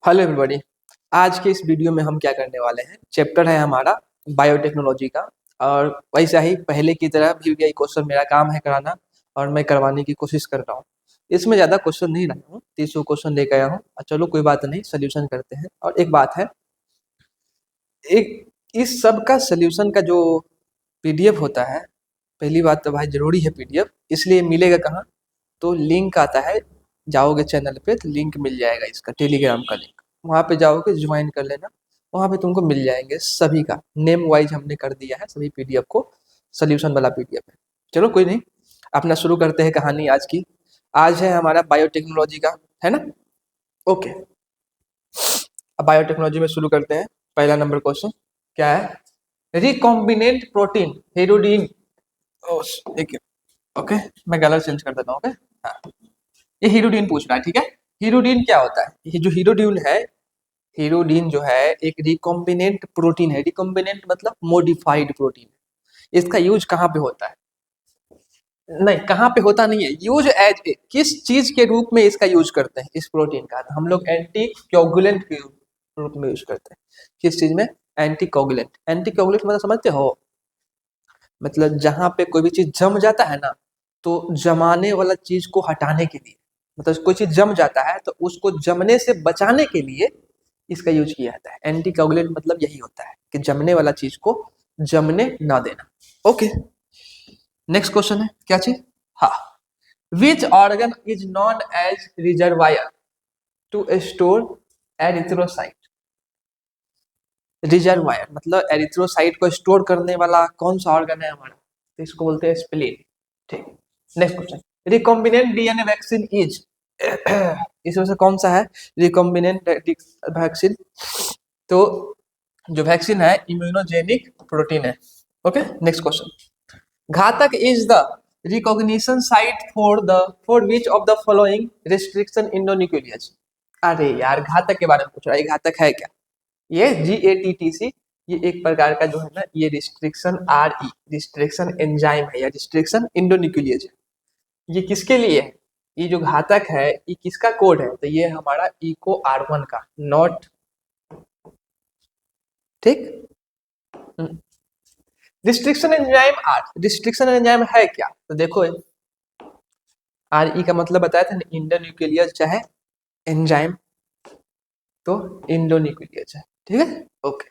Hello everybody. आज के इस वीडियो में हम क्या करने वाले हैं, चैप्टर है हमारा बायोटेक्नोलॉजी का। और वैसा ही पहले की तरह भी यही क्वेश्चन मेरा काम है कराना, और मैं करवाने की कोशिश कर रहा हूँ। इसमें ज़्यादा क्वेश्चन नहीं लाया हूँ, 30 क्वेश्चन लेकर आया हूँ। चलो कोई बात नहीं, सोल्यूशन करते हैं। और एक बात है, एक इस सब का सोल्यूशन का जो पीडीएफ होता है, पहली बात तो भाई ज़रूरी है पीडीएफ, इसलिए मिलेगा कहाँ? तो लिंक आता है, जाओगे चैनल पे तो लिंक मिल जाएगा, इसका टेलीग्राम का लिंक। वहाँ पे जाओगे, ज्वाइन कर लेना। वहाँ पे तुमको मिल जाएंगे सभी का नेम वाइज हमने कर दिया है, सभी पीडीएफ को। सोल्यूशन वाला पीडीएफ है। चलो कोई नहीं, अपना शुरू करते हैं कहानी आज की। आज है हमारा बायोटेक्नोलॉजी का, है ना? ओके, अब बायोटेक्नोलॉजी में शुरू करते हैं। पहला नंबर क्वेश्चन क्या है? रिकॉम्बिनेंट प्रोटीन हेरोडीन। देखिए, ओके, मैं कलर चेंज कर देता हूँ। ओके, हाँ, ये हीरोडीन पूछ रहा है, ठीक है। हीरोडीन क्या होता है? ये जो हीरोडीन है, हीरोडीन जो है एक रिकॉम्बिनेंट प्रोटीन है। रिकॉम्बिनेंट मतलब मॉडिफाइड प्रोटीन। इसका यूज कहाँ पे होता है? नहीं, कहाँ पे होता नहीं है, यूज एज ए, किस चीज के रूप में इसका यूज करते हैं? इस प्रोटीन का हम लोग एंटी कोगुलेंट के रूप में यूज करते हैं। किस चीज में? Anti coagulant. एंटी कोगुलेंट मतलब समझते हो? मतलब जहां पे कोई भी चीज जम जाता है ना, तो जमाने वाला चीज को हटाने के लिए, मतलब कोई चीज जम जाता है तो उसको जमने से बचाने के लिए इसका यूज किया जाता है। एंटी कोगुलेंट मतलब यही होता है कि जमने वाला चीज को जमने ना देना। ओके, नेक्स्ट क्वेश्चन है क्या चीज? हाँ, which organ is known as reservoir to store erythrocyte? Reservoir मतलब एरिथ्रोसाइट को स्टोर करने वाला कौन सा ऑर्गन है हमारा? तो इसको बोलते हैं स्प्लीन। ठीक, next question, recombinant DNA vaccine is इसमें से कौन सा है रिकॉम्बिनेंट वैक्सीन? तो जो वैक्सीन है इम्यूनोजेनिक प्रोटीन है। ओके, नेक्स्ट क्वेश्चन, घातक is the recognition site for which of the following restriction endonuclease? अरे यार, घातक के बारे में पूछ रहा है, घातक है क्या? ये GATTC, ये एक प्रकार का जो है ना, ये रिस्ट्रिक्शन RE, रिस्ट्रिक्शन एंजाइम है या रिस्ट्रिक्शन इंडोन्यूक्लियस है। ये किसके लिए है? ये जो घातक है, ये किसका कोड है? तो ये हमारा इको R1 का, नॉट, ठीक। Restriction enzyme R, restriction enzyme है क्या? तो देखो, RE का मतलब बताया था ना, इंडोन्यूक्लियस चाहे एंजाइम, तो इंडोन्यूक्लियस है, ठीक है। Okay,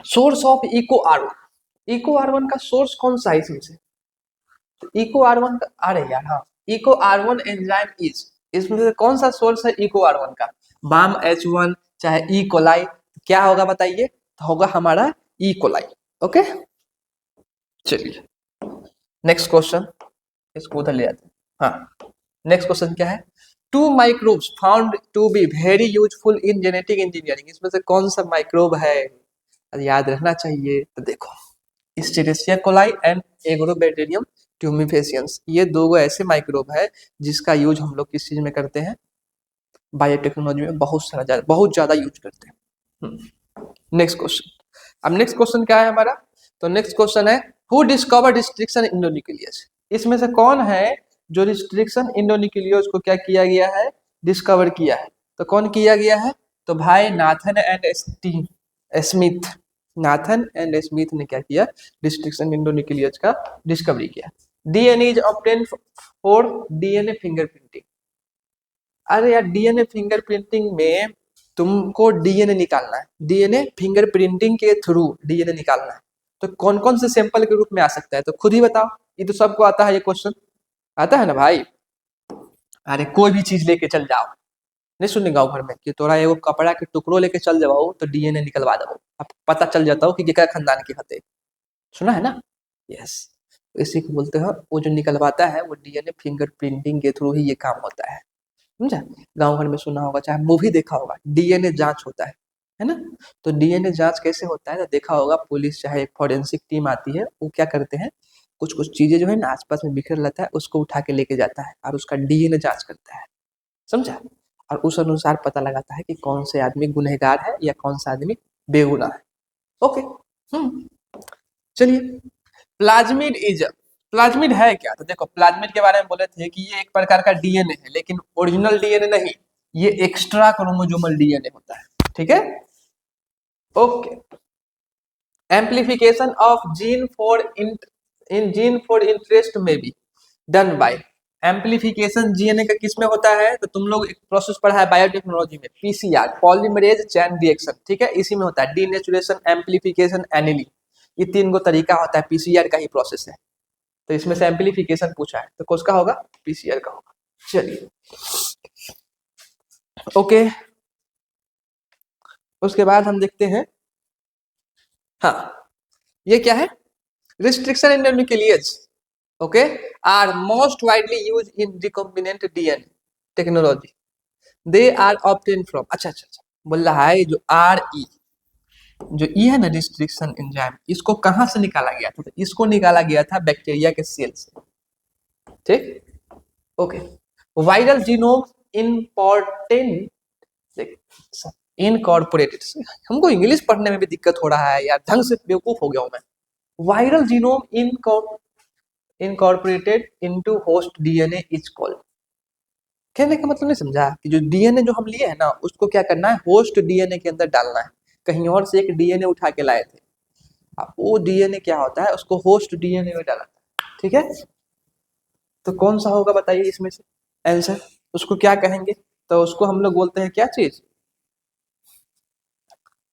source of Eco R1, Eco R1 का सोर्स कौन सा है इसमें से? तो इको R1 का, अरे यार हाँ, इको R1 एंजाइम इज, इसमें से कौन सा सोर्स है इको R1 का? बाम H1 चाहे ई कोलाई, क्या होगा बताइए? तो होगा हमारा ई कोलाई। ओके, चलिए नेक्स्ट क्वेश्चन, इसको उधर ले आते हैं। हाँ, नेक्स्ट क्वेश्चन क्या है? Two microbes found to be very useful in genetic engineering, इसमें से कौन सा माइक्रोब है? याद रखना चाहिए। तो देखो, स्टेरेशिया कोलाई एंड एग्रोबैक्टीरियम ट्यूमिफेसियंस, ये दो ऐसे माइक्रोब है जिसका यूज हम लोग किस चीज में करते हैं? बायोटेक्नोलॉजी में बहुत ज्यादा यूज करते हैं। नेक्स्ट क्वेश्चन, अब नेक्स्ट क्वेश्चन क्या है हमारा? तो नेक्स्ट क्वेश्चन है, हु डिस्कवर रिस्ट्रिक्शन इंडोन्यूक्लियस? इसमें से कौन है जो रिस्ट्रिक्शन इंडोन्यूक्लियस को क्या किया गया है? डिस्कवर किया है। तो कौन किया गया है? तो भाई Nathan and Smith, Nathan and Smith ने क्या किया? रिस्ट्रिक्शन इंडोन्यूक्लियस का डिस्कवरी किया। DNA is obtain for DNA fingerprinting. अरे यार, डीएनए फिंगरप्रिंटिंग में तुमको डीएनए निकालना है, डीएनए फिंगरप्रिंटिंग के थ्रू डीएनए निकालना है। तो कौन कौन से सैंपल के रूप में आ सकता है? तो खुद ही बताओ, ये तो सबको आता है, ये क्वेश्चन आता है ना भाई। अरे कोई भी चीज लेके चल जाओ, नहीं सुनने गाँव भर में कि तोरा एगो कपड़ा के टुकड़ो लेके चल जाओ तो डीएनए निकलवा दो, अब पता चल जाता हो कि केकरा खानदान के हते। सुना है ना? यस, इसी को बोलते हैं, वो जो निकलवाता है वो डीएनए फिंगरप्रिंटिंग के थ्रू ही ये काम होता है। समझा? गाँव भर में सुना होगा, चाहे मूवी देखा होगा, डीएनए जांच होता है ना? तो डीएनए जांच कैसे होता है? तो देखा होगा, पुलिस चाहे एक फॉरेंसिक टीम आती है, वो क्या करते हैं, कुछ कुछ चीजें जो है ना आसपास में बिखर रहता है, उसको उठा के लेके जाता है और उसका डीएनए जांच करता है। समझा? और उस अनुसार पता लगाता है कि कौन से आदमी गुनहगार है या कौन सा आदमी बेगुनाह है। ओके, चलिए, प्लाज्मिड इज, प्लाज्मिड है क्या? तो देखो, प्लाज्मिड के बारे में बोले थे कि ये एक प्रकार का डीएनए है, लेकिन ओरिजिनल डीएनए नहीं, ये एक्स्ट्रा क्रोमोसोमल डीएनए होता है, ठीक है। Okay, amplification of gene for interest में be done by. Amplification GNA का किस में होता है, तो तुम लोग एक प्रोसेस पढ़ा है बायोटेक्नोलॉजी में, पीसीआर, पॉलीमरेज चैन रिएक्शन, ठीक है, इसी में होता है डीनेचुरेशन, एम्प्लीफिकेशन, एनिलिंग, ये तीन गो तरीका होता है, पीसीआर का ही प्रोसेस है। तो इसमें से एम्प्लीफिकेशन पूछा है तो किसका होगा, पीसीआर का होगा। चलिए ओके, उसके बाद हम देखते हैं, हाँ ये क्या है, restriction in nucleus, okay, are most widely use in recombinant DNA technology, they are obtain from, अच्छा अच्छा अच्छा, बोल रहा है जो आर ई, जो ई है ना रिस्ट्रिक्शन एंजाइम, इसको कहां से निकाला गया था, तो इसको निकाला गया था बैक्टीरिया के सेल से, ठीक। Okay, viral genome important incorporated, हमको इंग्लिश पढ़ने में भी दिक्कत हो रहा है यार, ढंग से बेवकूफ हो गया हूं मैं। Viral genome incorporated into host DNA is called, कहने का मतलब नहीं समझा, कि जो डीएनए जो हम लिए हैं ना उसको क्या करना है, होस्ट डीएनए के अंदर डालना है, कहीं और से एक डीएनए उठा के लाए थे, अब वो डीएनए क्या होता है, उसको होस्ट डीएनए में डाला, ठीक है। तो कौन सा होगा बताइए इसमें से आंसर, उसको क्या कहेंगे, तो उसको हम लोग बोलते हैं क्या चीज,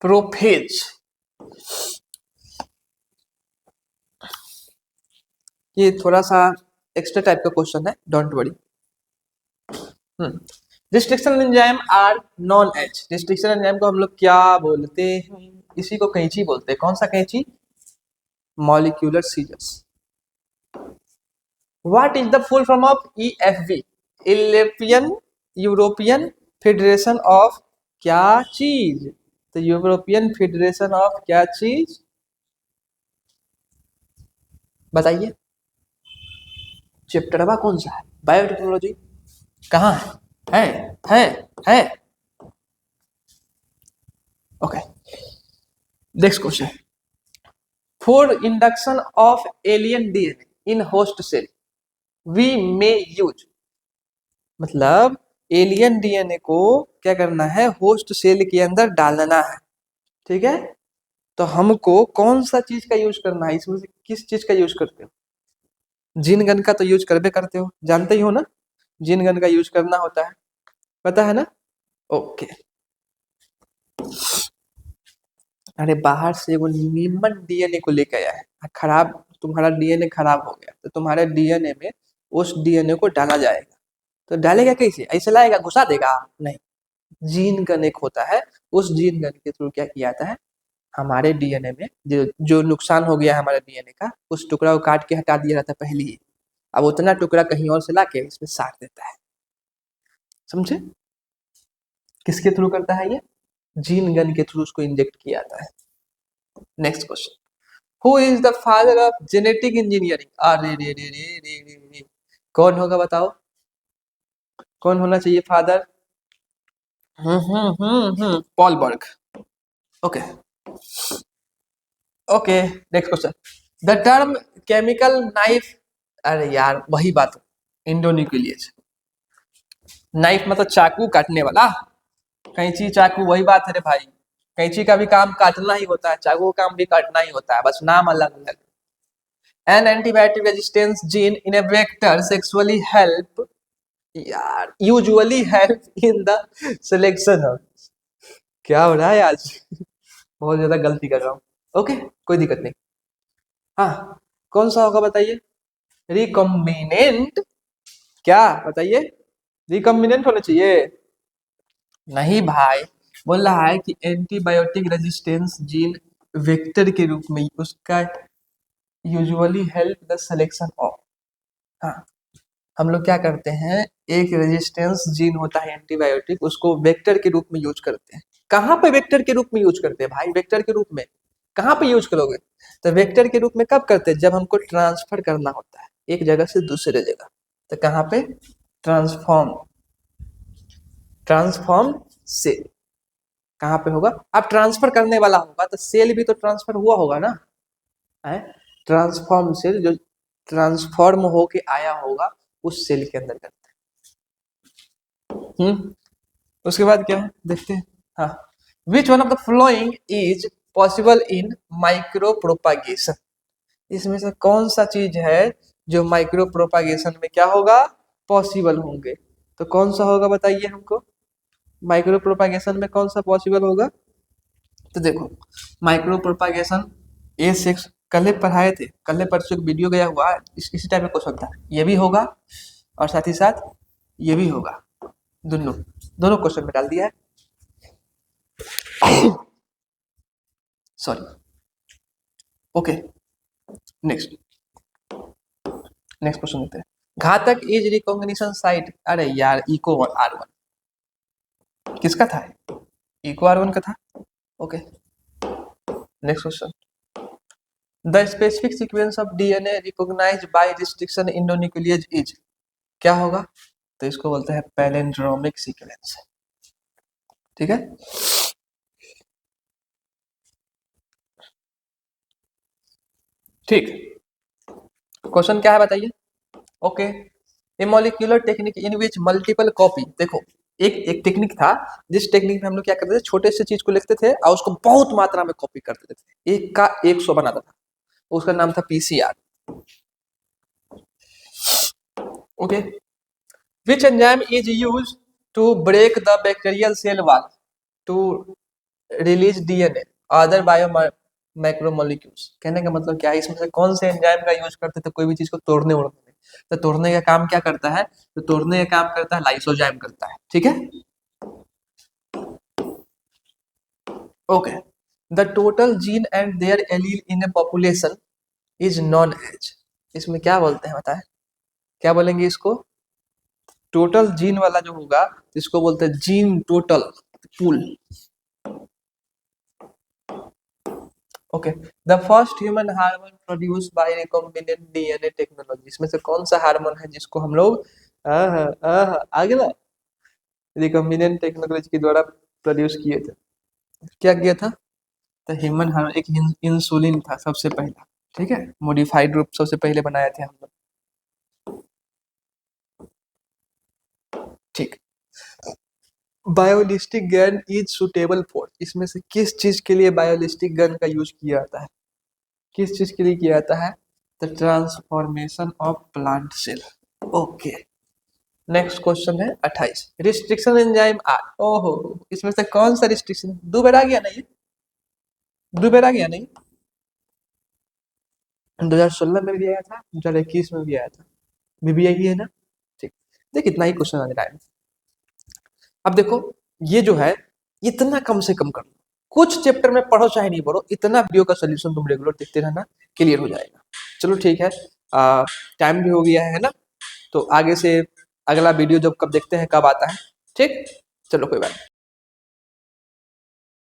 प्रोफेज। ये थोड़ा सा एक्स्ट्रा टाइप का क्वेश्चन है, don't worry. Restriction enzyme are known as, restriction enzyme को हम लोग क्या बोलते हैं, इसी को कैंची बोलते हैं, कौन सा कैंची, molecular scissors. What is the full form of EFV, European Federation of क्या चीज, तो यूरोपियन फेडरेशन ऑफ क्या चीज, बताइए, चैप्टरवा कौन सा है, बायोटेक्नोलॉजी, कहाँ है okay. Next question, for induction of alien DNA in host cell we may use, मतलब एलियन डीएनए को क्या करना है, होस्ट सेल के अंदर डालना है, ठीक है। तो हमको कौन सा चीज का यूज करना है, इसमें से किस चीज का यूज करते हो, जीन गन का तो यूज करबे करते हो, जानते ही हो ना, जीन गन का यूज करना होता है, पता है ना। ओके, अरे बाहर से एगो नीमन डीएनए को लेके आया है, खराब, तुम्हारा डीएनए खराब हो गया तो तुम्हारे डीएनए में उस डीएनए को डाला जाएगा, तो डालेगा कैसे, ऐसे लाएगा घुसा देगा, नहीं, जीन गन एक होता है, उस जीन गन के थ्रू क्या किया जाता है, हमारे डीएनए में जो नुकसान हो गया है हमारे डीएनए का, उस टुकड़ा को काट के हटा दिया जाता है पहले ही, अब उतना टुकड़ा कहीं और से लाके इसमें साट देता है, समझे, किसके थ्रू करता है ये, जीन गन के थ्रू उसको इंजेक्ट किया जाता है। Next question, who is the father of genetic engineering, अरे रे रे रे रे रे रे, कौन होगा बताओ, कौन होना चाहिए father, Paul Berg, okay okay. Next question, the term chemical knife, अरे यार वही बात, इंडोन्यूक्लियस, नाइफ मतलब चाकू काटने वाला, कैंची चाकू वही बात है रे भाई, कैंची का भी काम काटना ही होता है, चाकू का काम भी काटना ही होता है, बस नाम अलग अलग। An antibiotic resistance gene in a vector sexually help, यार usually help in the selection of, क्या हो रहा है आज बहुत ज्यादा गलती कर रहा हूँ, ओके कोई दिक्कत नहीं। हाँ कौन सा होगा बताइए, रिकॉम्बिनेंट, क्या बताइए, रिकॉम्बिनेंट होना चाहिए, नहीं भाई, बोल रहा है कि एंटीबायोटिक रेजिस्टेंस जीन वेक्टर के रूप में उसका usually help the selection of, हाँ हम लोग क्या करते हैं, एक रेजिस्टेंस जीन होता है एंटीबायोटिक, उसको वेक्टर के रूप में यूज करते हैं, कहाँ पे वेक्टर के रूप में यूज करते हैं भाई, वेक्टर के रूप में कहाँ पे यूज करोगे, तो वेक्टर के रूप में कब करते हैं, जब हमको ट्रांसफर करना होता है एक जगह से दूसरे जगह, तो कहाँ पे, ट्रांसफॉर्म, ट्रांसफॉर्म सेल कहाँ पे होगा, अब ट्रांसफर करने वाला होगा तो सेल भी तो ट्रांसफर हुआ होगा ना, है ट्रांसफॉर्म सेल, जो ट्रांसफॉर्म होके आया होगा उस सेल के अंदर करते हैं। उसके बाद क्या है देखते हैं। हाँ, which one of the following is possible in micro propagation, इसमें से कौन सा चीज है जो माइक्रो प्रोपागेशन में क्या होगा, पॉसिबल होंगे। तो कौन सा होगा बताइए हमको, माइक्रो प्रोपागेशन में कौन सा पॉसिबल होगा। तो देखो, माइक्रो प्रोपागेशन ए सेक्स कल पढ़ाए थे, कल परसों एक वीडियो गया हुआ है, इसी टाइप का क्वेश्चन था, ये भी होगा और साथ ही साथ ये भी होगा, दोनों दोनों क्वेश्चन में डाल दिया है। Sorry, okay, next next question लेते हैं। घातक एज रिकॉग्निशन साइट, अरे यार इको आर वन किसका था, इको आर वन का था। Okay, next question, the specific sequence of DNA recognised by restriction endonuclease is, क्या होगा, तो इसको बोलते हैं पैलिंड्रोमिक सीक्वेंस, ठीक है। ठीक, क्वेश्चन क्या है बताइए। Okay, A molecular technique in which multiple copy, देखो एक एक टेक्निक था, जिस टेक्निक में हम लोग क्या करते थे, छोटे से चीज को लिखते थे और उसको बहुत मात्रा में कॉपी कर देते थे, एक का 100 बनाता था, उसका नाम था PCR. Okay, which enzyme is use to break the bacterial cell wall to release DNA other bio macromolecules, कहने का मतलब क्या है, इसमें से कौन से एंजाइम का यूज करते थे कोई भी चीज को तोड़ने उड़ने में। तो तोड़ने का काम क्या करता है, तो तोड़ने का काम करता है लाइसोजाइम करता है, ठीक है। Okay, the total gene and their allele in a population is known as, इसमें क्या बोलते हैं बताए, क्या बोलेंगे इसको, टोटल जीन वाला जो होगा इसको बोलते हैं gene total pool. Okay, the first human hormone produce by recombinant DNA technology, इसमें से कौन सा हार्मोन है जिसको हम लोग आगे ना रिकॉम्बिनेंट टेक्नोलॉजी के द्वारा प्रोड्यूस किए थे, क्या किया था, तो ह्यूमन हार्मोन एक इंसुलिन था सबसे पहला, ठीक है, मॉडिफाइड रूप सबसे पहले बनाए थे हम लोग, ठीक। Biolistic gun is suitable for, इसमें से किस चीज के लिए बायोलिस्टिक गन का यूज किया जाता है, किस चीज के लिए किया जाता है, the transformation of plant cell. Okay, next question है 28, रिस्ट्रिक्शन एंजाइम आर, ओहो, इसमें से कौन सा रिस्ट्रिक्शन, दो बार आ गया नहीं, दो बार आ गया नहीं, 2016 में भी आया था, 2021 में भी आया था, भी यही है ना, ठीक। देख इतना ही क्वेश्चन आ रहा है। अब देखो ये जो है इतना कम से कम कर लो, कुछ चैप्टर में पढ़ो चाहे नहीं पढ़ो, इतना वीडियो का सोल्यूशन तुम रेगुलर देखते रहना, क्लियर हो जाएगा। चलो ठीक है, टाइम भी हो गया है ना, तो आगे से अगला वीडियो जब कब देखते हैं कब आता है, ठीक, चलो कोई बात नहीं।